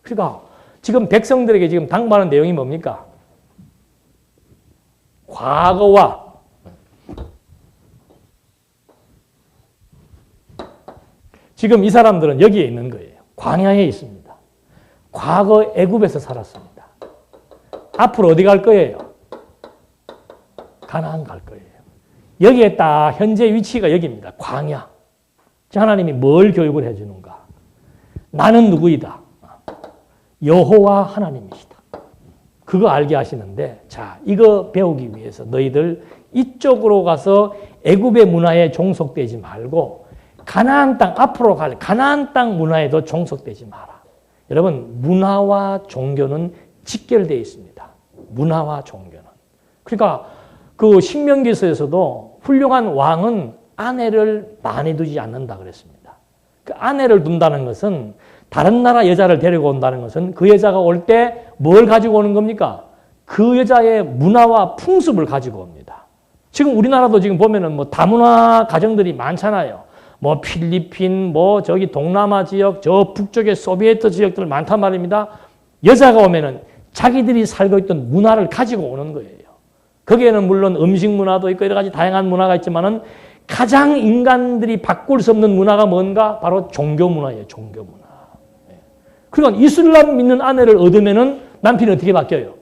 그러니까 지금 백성들에게 지금 당부하는 내용이 뭡니까? 과거와 지금 이 사람들은 여기에 있는 거예요. 광야에 있습니다. 과거 애굽에서 살았습니다. 앞으로 어디 갈 거예요? 가나안 갈 거예요. 여기에 딱 현재 위치가 여기입니다. 광야. 하나님이 뭘 교육을 해주는가? 나는 누구이다? 여호와 하나님이시다. 그거 알게 하시는데, 자, 이거 배우기 위해서 너희들 이쪽으로 가서 애굽의 문화에 종속되지 말고 가나안 땅, 앞으로 갈 가나안 땅 문화에도 종속되지 마라. 여러분, 문화와 종교는 직결되어 있습니다. 문화와 종교는. 그러니까 그 신명기서에서도 훌륭한 왕은 아내를 많이 두지 않는다 그랬습니다. 그 아내를 둔다는 것은 다른 나라 여자를 데리고 온다는 것은 그 여자가 올 때 뭘 가지고 오는 겁니까? 그 여자의 문화와 풍습을 가지고 옵니다. 지금 우리나라도 지금 보면은 뭐 다문화 가정들이 많잖아요. 뭐 필리핀, 뭐 저기 동남아 지역, 저 북쪽의 소비에트 지역들 많단 말입니다. 여자가 오면은 자기들이 살고 있던 문화를 가지고 오는 거예요. 거기에는 물론 음식 문화도 있고 여러 가지 다양한 문화가 있지만은 가장 인간들이 바꿀 수 없는 문화가 뭔가? 바로 종교 문화예요. 종교 문화. 그러니까 이슬람 믿는 아내를 얻으면은 남편이 어떻게 바뀌어요?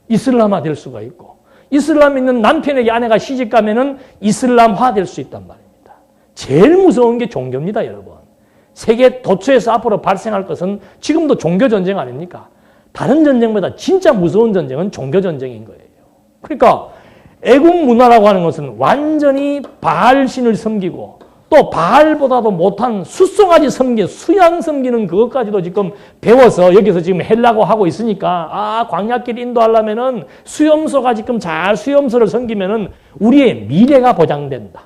이슬람화 될 수가 있고, 이슬람 믿는 남편에게 아내가 시집 가면은 이슬람화 될 수 있단 말입니다. 제일 무서운 게 종교입니다, 여러분. 세계 도처에서 앞으로 발생할 것은 지금도 종교 전쟁 아닙니까? 다른 전쟁보다 진짜 무서운 전쟁은 종교 전쟁인 거예요. 그러니까 애국 문화라고 하는 것은 완전히 바알신을 섬기고 또 바알보다도 못한 숫송아지 섬기, 수양 섬기는 그것까지도 지금 배워서 여기서 지금 헬라고 하고 있으니까 광야길 인도하려면은 수염소가 지금 잘 수염소를 섬기면은 우리의 미래가 보장된다.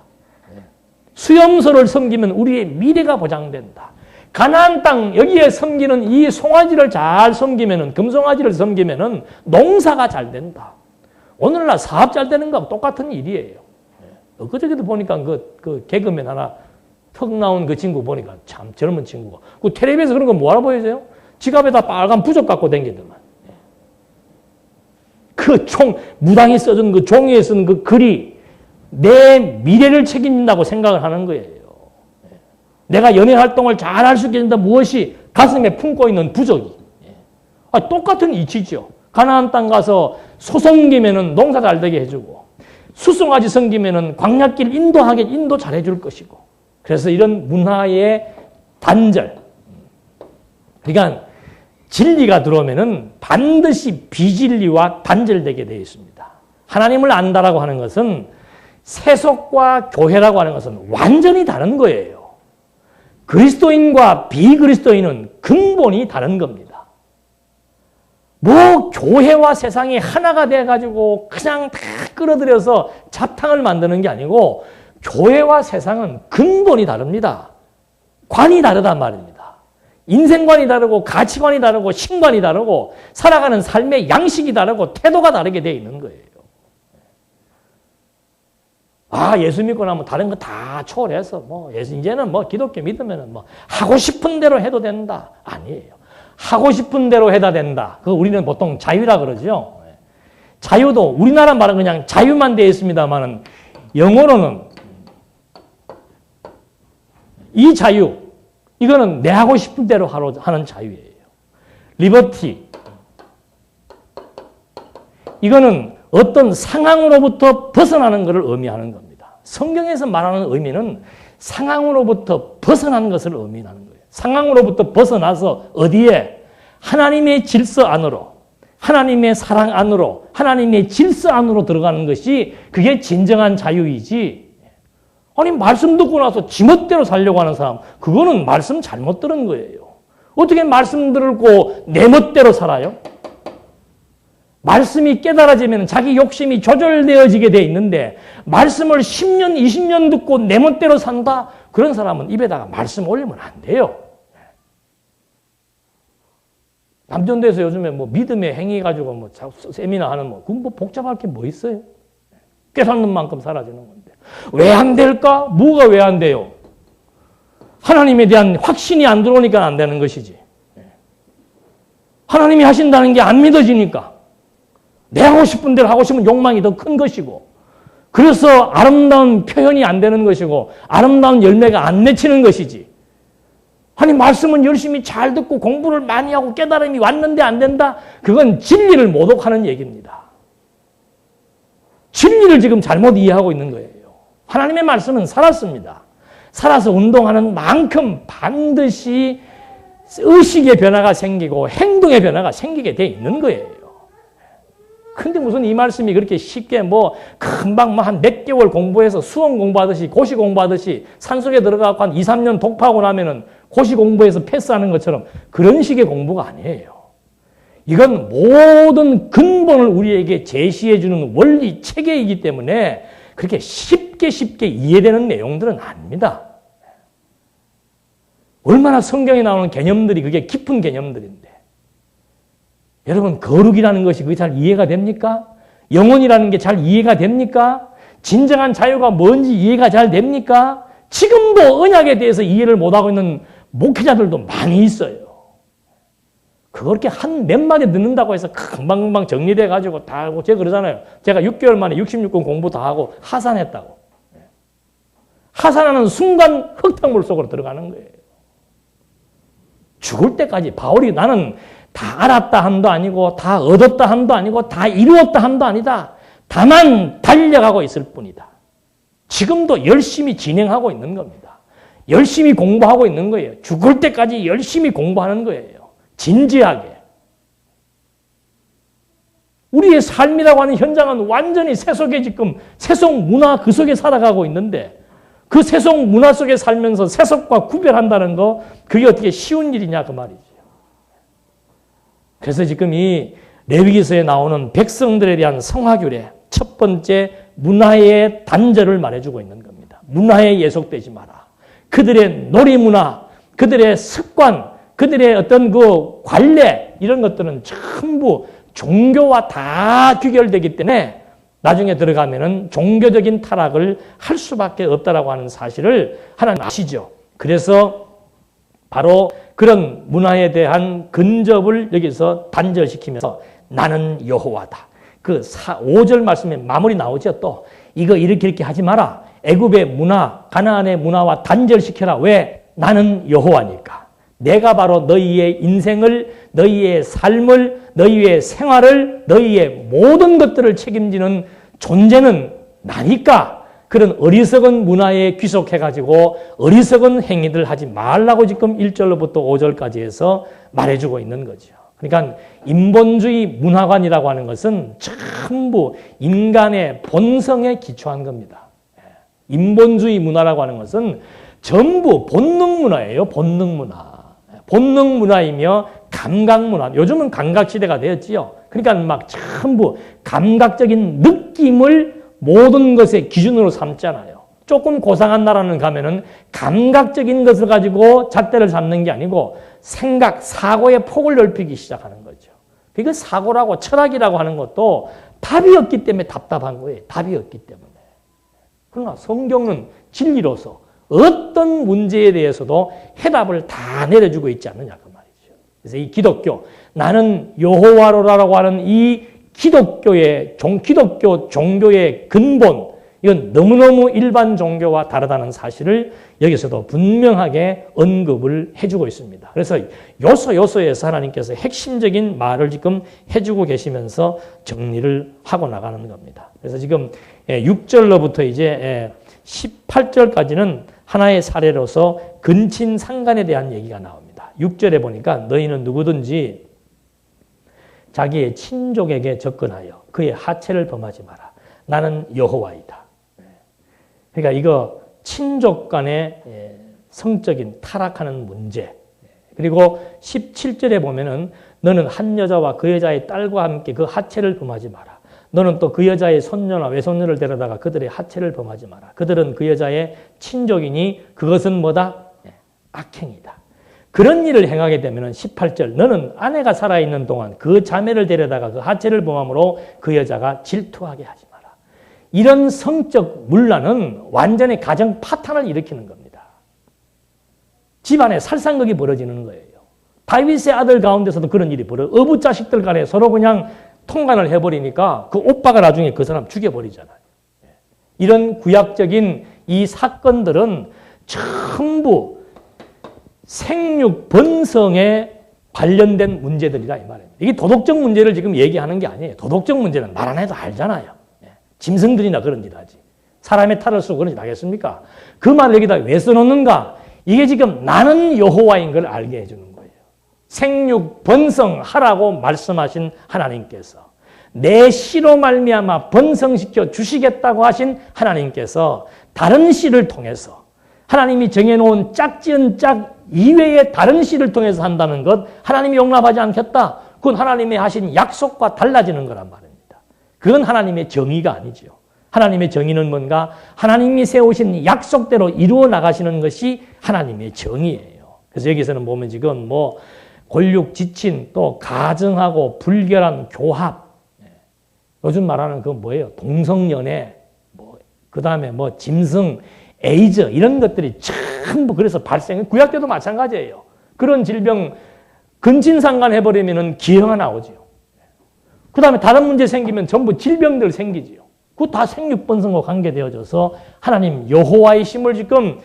수염소를 섬기면 우리의 미래가 보장된다. 가나안 땅 여기에 섬기는 이 송아지를 잘 섬기면은 금송아지를 섬기면은 농사가 잘 된다. 오늘날 사업 잘 되는 거하고 똑같은 일이에요. 그저께도 보니까 그 개그맨 하나 턱 나온 그 친구 보니까 참 젊은 친구가 그 텔레비에서 그런 거 뭐하러 보여줘요? 지갑에다 빨간 부적 갖고 다니더만. 그 무당이 써준 그 종이에 쓴 그 글이 내 미래를 책임진다고 생각을 하는 거예요. 내가 연예 활동을 잘 할 수 있게 된다. 무엇이? 가슴에 품고 있는 부적이. 똑같은 이치죠. 가나안 땅 가서 소 섬기면은 농사 잘 되게 해주고, 수송아지 섬기면은 광야길 인도 잘 해줄 것이고. 그래서 이런 문화의 단절. 그러니까 진리가 들어오면은 반드시 비진리와 단절되게 되어 있습니다. 하나님을 안다라고 하는 것은 세속과 교회라고 하는 것은 완전히 다른 거예요. 그리스도인과 비그리스도인은 근본이 다른 겁니다. 뭐 교회와 세상이 하나가 돼가지고 그냥 다 끌어들여서 잡탕을 만드는 게 아니고 교회와 세상은 근본이 다릅니다. 관이 다르단 말입니다. 인생관이 다르고 가치관이 다르고 신관이 다르고 살아가는 삶의 양식이 다르고 태도가 다르게 되어 있는 거예요. 예수 믿고 나면 다른 거 다 초월해서 이제는 기독교 믿으면 하고 싶은 대로 해도 된다. 아니에요. 하고 싶은 대로 해다 된다. 그거 우리는 보통 자유라 그러죠. 자유도 우리나라 말은 그냥 자유만 되어 있습니다만은 영어로는 이 자유, 이거는 내 하고 싶은 대로 하는 자유예요. 리버티. 이거는 어떤 상황으로부터 벗어나는 것을 의미하는 겁니다. 성경에서 말하는 의미는 상황으로부터 벗어난 것을 의미하는 거예요. 상황으로부터 벗어나서 어디에? 하나님의 질서 안으로, 하나님의 사랑 안으로, 하나님의 질서 안으로 들어가는 것이 그게 진정한 자유이지. 아니 말씀 듣고 나서 지멋대로 살려고 하는 사람, 그거는 말씀 잘못 들은 거예요. 어떻게 말씀 듣고 내 멋대로 살아요? 말씀이 깨달아지면 자기 욕심이 조절되어지게 돼 있는데 말씀을 10년, 20년 듣고 내 멋대로 산다? 그런 사람은 입에다가 말씀 올리면 안 돼요. 남전도에서 요즘에 믿음의 행위 가지고 세미나 하는 그건 복잡할 게 뭐 있어요? 깨닫는 만큼 사라지는 건데. 왜 안 될까? 뭐가 왜 안 돼요? 하나님에 대한 확신이 안 들어오니까 안 되는 것이지. 하나님이 하신다는 게 안 믿어지니까. 내 하고 싶은 대로 하고 싶은 욕망이 더 큰 것이고, 그래서 아름다운 표현이 안 되는 것이고, 아름다운 열매가 안 맺히는 것이지. 아니, 말씀은 열심히 잘 듣고 공부를 많이 하고 깨달음이 왔는데 안 된다? 그건 진리를 모독하는 얘기입니다. 진리를 지금 잘못 이해하고 있는 거예요. 하나님의 말씀은 살았습니다. 살아서 운동하는 만큼 반드시 의식의 변화가 생기고 행동의 변화가 생기게 돼 있는 거예요. 근데 무슨 이 말씀이 그렇게 쉽게 금방 한 몇 개월 공부해서 수험 공부하듯이 고시 공부하듯이 산속에 들어가고 한 2, 3년 독파하고 나면은 고시 공부해서 패스하는 것처럼 그런 식의 공부가 아니에요. 이건 모든 근본을 우리에게 제시해 주는 원리 체계이기 때문에 그렇게 쉽게 이해되는 내용들은 아닙니다. 얼마나 성경에 나오는 개념들이 그게 깊은 개념들인데. 여러분, 거룩이라는 것이 그게 잘 이해가 됩니까? 영혼이라는 게 잘 이해가 됩니까? 진정한 자유가 뭔지 이해가 잘 됩니까? 지금도 언약에 대해서 이해를 못하고 있는 목회자들도 많이 있어요. 그렇게 한 몇 마디 듣는다고 해서 금방금방 정리돼가지고 다 하고, 제가 그러잖아요. 제가 6개월 만에 66권 공부 다 하고 하산했다고. 하산하는 순간 흙탕물 속으로 들어가는 거예요. 죽을 때까지 바울이 나는 다 알았다 함도 아니고 다 얻었다 함도 아니고 다 이루었다 함도 아니다. 다만 달려가고 있을 뿐이다. 지금도 열심히 진행하고 있는 겁니다. 열심히 공부하고 있는 거예요. 죽을 때까지 열심히 공부하는 거예요. 진지하게. 우리의 삶이라고 하는 현장은 완전히 세속에 지금 세속 문화 그 속에 살아가고 있는데 그 세속 문화 속에 살면서 세속과 구별한다는 거 그게 어떻게 쉬운 일이냐 그 말이죠. 그래서 지금 이 레위기서에 나오는 백성들에 대한 성화규례 첫 번째 문화의 단절을 말해주고 있는 겁니다. 문화에 예속되지 마라. 그들의 놀이문화, 그들의 습관, 그들의 어떤 그 관례 이런 것들은 전부 종교와 다 귀결되기 때문에 나중에 들어가면은 종교적인 타락을 할 수밖에 없다라고 하는 사실을 하나님 아시죠. 그래서 바로 그런 문화에 대한 근접을 여기서 단절시키면서 나는 여호와다. 그 5절 말씀에 마무리 나오죠. 또 이거 이렇게 하지 마라. 애굽의 문화, 가나안의 문화와 단절시켜라. 왜? 나는 여호와니까. 내가 바로 너희의 인생을, 너희의 삶을, 너희의 생활을, 너희의 모든 것들을 책임지는 존재는 나니까 그런 어리석은 문화에 귀속해가지고 어리석은 행위들 하지 말라고 지금 1절로부터 5절까지 해서 말해주고 있는 거죠. 그러니까 인본주의 문화관이라고 하는 것은 전부 인간의 본성에 기초한 겁니다. 인본주의 문화라고 하는 것은 전부 본능 문화예요. 본능 문화. 본능 문화이며 감각 문화. 요즘은 감각 시대가 되었지요. 그러니까 막 전부 감각적인 느낌을 모든 것의 기준으로 삼잖아요. 조금 고상한 나라는 가면은 감각적인 것을 가지고 잣대를 잡는 게 아니고 생각, 사고의 폭을 넓히기 시작하는 거죠. 그게 사고라고 철학이라고 하는 것도 답이 없기 때문에 답답한 거예요. 답이 없기 때문에. 그러나 성경은 진리로서 어떤 문제에 대해서도 해답을 다 내려주고 있지 않느냐 그 말이죠. 그래서 이 기독교, 나는 여호와로라고 하는 이 기독교 종교의 근본, 이건 너무너무 일반 종교와 다르다는 사실을 여기서도 분명하게 언급을 해주고 있습니다. 그래서 요소에서 하나님께서 핵심적인 말을 지금 해주고 계시면서 정리를 하고 나가는 겁니다. 그래서 지금 6절로부터 이제 18절까지는 하나의 사례로서 근친 상간에 대한 얘기가 나옵니다. 6절에 보니까 너희는 누구든지 자기의 친족에게 접근하여 그의 하체를 범하지 마라. 나는 여호와이다. 그러니까 이거 친족 간의 성적인 타락하는 문제. 그리고 17절에 보면은 너는 한 여자와 그 여자의 딸과 함께 그 하체를 범하지 마라. 너는 또 그 여자의 손녀나 외손녀를 데려다가 그들의 하체를 범하지 마라. 그들은 그 여자의 친족이니 그것은 뭐다? 악행이다. 그런 일을 행하게 되면 18절 너는 아내가 살아있는 동안 그 자매를 데려다가 그 하체를 범함으로 그 여자가 질투하게 하지 마라. 이런 성적 문란은 완전히 가정 파탄을 일으키는 겁니다. 집안에 살상극이 벌어지는 거예요. 다윗의 아들 가운데서도 그런 일이 어부 자식들 간에 서로 그냥 통간을 해버리니까 그 오빠가 나중에 그 사람 죽여버리잖아요. 이런 구약적인 이 사건들은 전부 생육 번성에 관련된 문제들이다 이 말입니다. 이게 도덕적 문제를 지금 얘기하는 게 아니에요. 도덕적 문제는 말 안 해도 알잖아요. 짐승들이나 그런 일 하지. 사람의 탈을 쓰고 그런 일 하겠습니까? 그 말을 여기다 왜 써놓는가? 이게 지금 나는 여호와인 걸 알게 해주는 거예요. 생육 번성하라고 말씀하신 하나님께서 내 씨로 말미암아 번성시켜 주시겠다고 하신 하나님께서 다른 씨를 통해서 하나님이 정해놓은 짝지은 짝 이외의 다른 씨를 통해서 한다는 것 하나님이 용납하지 않겠다. 그건 하나님이 하신 약속과 달라지는 거란 말입니다. 그건 하나님의 정의가 아니죠. 하나님의 정의는 뭔가? 하나님이 세우신 약속대로 이루어 나가시는 것이 하나님의 정의예요. 그래서 여기서는 보면 지금 뭐 골육 지친 또 가정하고 불결한 교합 요즘 말하는 그 뭐예요? 동성연애 그 다음에 뭐 짐승 에이즈 이런 것들이 전부 그래서 구약 때도 마찬가지예요. 그런 질병 근친상간 해버리면 기형아 나오죠. 그 다음에 다른 문제 생기면 전부 질병들 생기지요. 그거 다 생육번성과 관계되어져서 하나님 여호와이심을 지금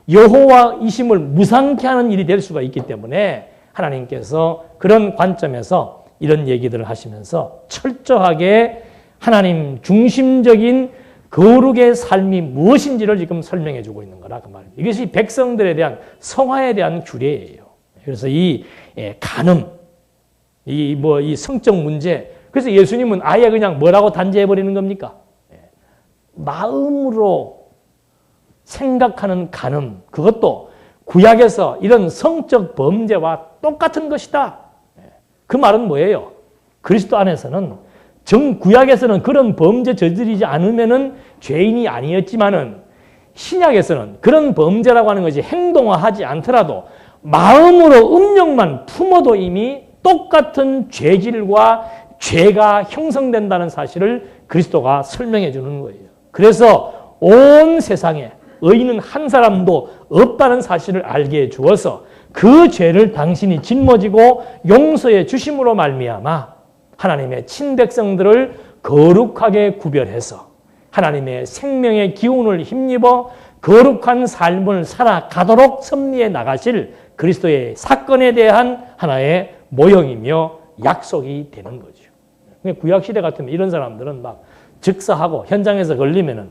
여호와이심을 무상케 하는 일이 될 수가 있기 때문에 하나님께서 그런 관점에서 이런 얘기들을 하시면서 철저하게 하나님 중심적인 거룩의 삶이 무엇인지를 지금 설명해 주고 있는 거라 그 말입니다. 이것이 백성들에 대한 성화에 대한 규례예요. 그래서 이 간음, 이 성적 문제, 그래서 예수님은 아예 그냥 뭐라고 단죄해 버리는 겁니까? 마음으로 생각하는 간음, 그것도 구약에서 이런 성적 범죄와 똑같은 것이다. 그 말은 뭐예요? 그리스도 안에서는 구약에서는 그런 범죄 저지르지 않으면은 죄인이 아니었지만은 신약에서는 그런 범죄라고 하는 것이 행동화하지 않더라도 마음으로 음욕만 품어도 이미 똑같은 죄질과 죄가 형성된다는 사실을 그리스도가 설명해 주는 거예요. 그래서 온 세상에 의인은 한 사람도 없다는 사실을 알게 해 주어서 그 죄를 당신이 짊어지고 용서해 주심으로 말미암아 하나님의 친백성들을 거룩하게 구별해서 하나님의 생명의 기운을 힘입어 거룩한 삶을 살아가도록 섭리해 나가실 그리스도의 사건에 대한 하나의 모형이며 약속이 되는 거죠. 구약시대 같으면 이런 사람들은 막 즉사하고 현장에서 걸리면은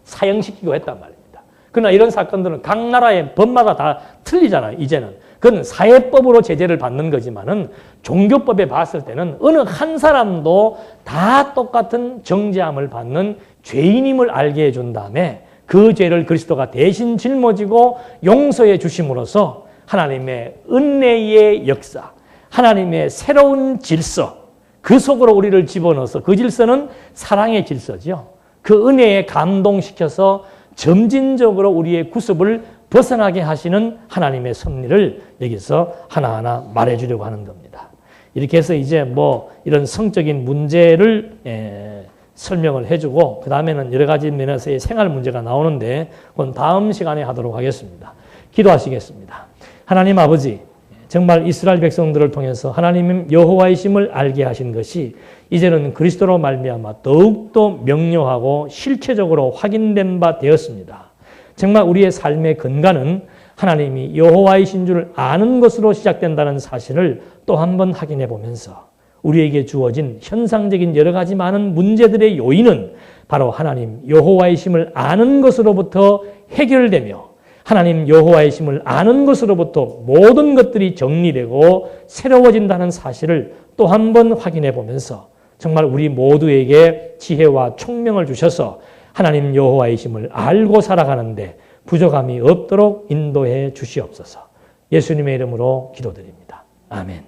사형시키고 했단 말입니다. 그러나 이런 사건들은 각 나라의 법마다 다 틀리잖아요, 이제는. 그건 사회법으로 제재를 받는 거지만은 종교법에 봤을 때는 어느 한 사람도 다 똑같은 정죄함을 받는 죄인임을 알게 해준 다음에 그 죄를 그리스도가 대신 짊어지고 용서해 주심으로써 하나님의 은혜의 역사, 하나님의 새로운 질서, 그 속으로 우리를 집어넣어서 그 질서는 사랑의 질서죠. 그 은혜에 감동시켜서 점진적으로 우리의 구습을 벗어나게 하시는 하나님의 섭리를 여기서 하나하나 말해주려고 하는 겁니다. 이렇게 해서 이제 뭐 이런 성적인 문제를 설명을 해주고 그 다음에는 여러 가지 면에서의 생활 문제가 나오는데 그건 다음 시간에 하도록 하겠습니다. 기도하시겠습니다. 하나님 아버지, 정말 이스라엘 백성들을 통해서 하나님 여호와이심을 알게 하신 것이 이제는 그리스도로 말미암아 더욱더 명료하고 실체적으로 확인된 바 되었습니다. 정말 우리의 삶의 근간은 하나님이 여호와이신 줄 아는 것으로 시작된다는 사실을 또 한 번 확인해 보면서 우리에게 주어진 현상적인 여러 가지 많은 문제들의 요인은 바로 하나님 여호와이심을 아는 것으로부터 해결되며 하나님 여호와이심을 아는 것으로부터 모든 것들이 정리되고 새로워진다는 사실을 또 한 번 확인해 보면서 정말 우리 모두에게 지혜와 총명을 주셔서 하나님 여호와이심을 알고 살아가는데 부족함이 없도록 인도해 주시옵소서. 예수님의 이름으로 기도드립니다. 아멘.